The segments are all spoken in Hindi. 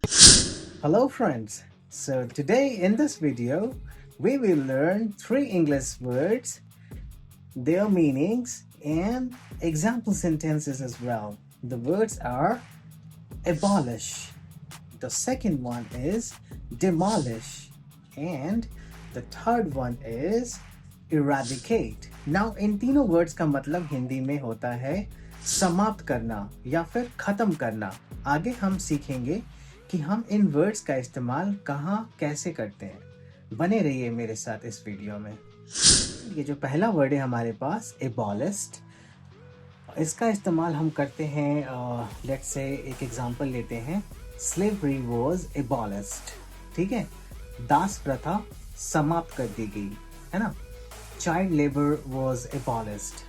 Hello friends. So today in this video we will learn three English words, their meanings and example sentences as well. The words are abolish. The second one is demolish and the third one is eradicate. Now इन तीनों वर्ड्स का मतलब हिंदी में होता है समाप्त करना या फिर खत्म करना. आगे हम सीखेंगे कि हम इन वर्ड्स का इस्तेमाल कहाँ कैसे करते हैं. बने रहिए मेरे साथ इस वीडियो में. ये जो पहला वर्ड है हमारे पास abolished, इसका इस्तेमाल हम करते हैं. लेट्स से एक एग्जांपल लेते हैं. Slavery was abolished. ठीक है, दास प्रथा समाप्त कर दी गई है ना. चाइल्ड लेबर वाज abolished,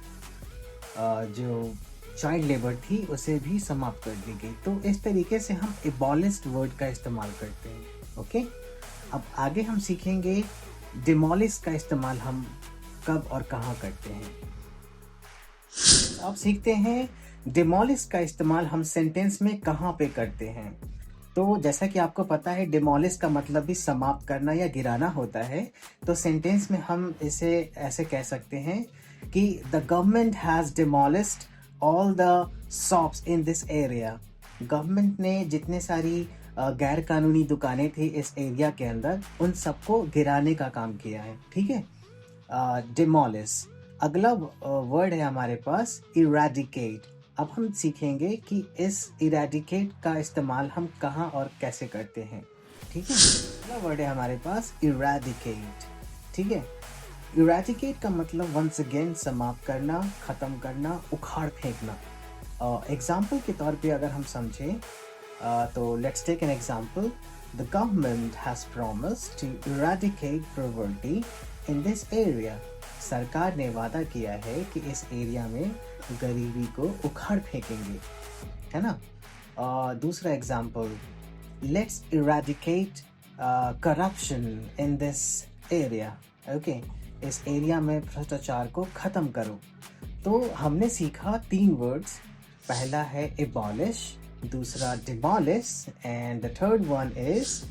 जो चाइल्ड लेबर थी उसे भी समाप्त कर दी गई. तो इस तरीके से हम abolished वर्ड का इस्तेमाल करते हैं. ओके, अब आगे हम सीखेंगे डिमोलिश का इस्तेमाल हम कब और कहाँ करते हैं. अब सीखते हैं डिमोलिश का इस्तेमाल हम सेंटेंस में कहाँ पे करते हैं. तो जैसा कि आपको पता है डिमोलिश का मतलब भी समाप्त करना या गिराना होता है. तो सेंटेंस में हम इसे ऐसे कह सकते हैं कि the government has demolished all the shops in this area. Government ने जितने सारी गैर कानूनी दुकानें थी इस एरिया के अंदर उन सबको गिराने का काम किया है. ठीक है, डिमोलिश. अगला वर्ड है हमारे पास इरेडिकेट. अब हम सीखेंगे कि इस इरेडिकेट का इस्तेमाल हम कहाँ और कैसे करते हैं. ठीक है, अगला वर्ड है हमारे पास इरेडिकेट. ठीक है, इरेडिकेट का मतलब वंस अगेन समाप्त करना, ख़त्म करना, उखाड़ फेंकना. एग्जाम्पल के तौर पे अगर हम समझें तो let's take an example. The government has promised to eradicate poverty in this area. सरकार ने वादा किया है कि इस एरिया में गरीबी को उखाड़ फेंकेंगे, है ना. दूसरा example, let's eradicate corruption in this area. Okay, इस एरिया में भ्रष्टाचार को ख़त्म करो. तो हमने सीखा तीन वर्ड्स. पहला है abolish, दूसरा demolish and the third one is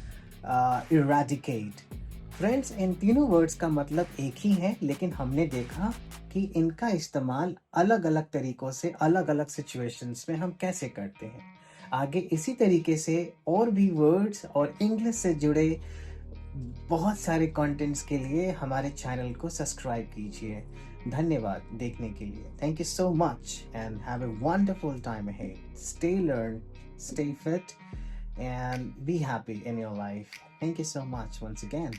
eradicate. Friends, इन तीनों वर्ड्स का मतलब एक ही है, लेकिन हमने देखा कि इनका इस्तेमाल अलग अलग तरीक़ों से अलग अलग सिचुएशंस में हम कैसे करते हैं. आगे इसी तरीके से और भी वर्ड्स और इंग्लिश से जुड़े बहुत सारे कंटेंट्स के लिए हमारे चैनल को सब्सक्राइब कीजिए. धन्यवाद देखने के लिए. Thank you so much and have a wonderful time ahead. Stay learn, stay fit and be happy in your life. Thank you so much once again.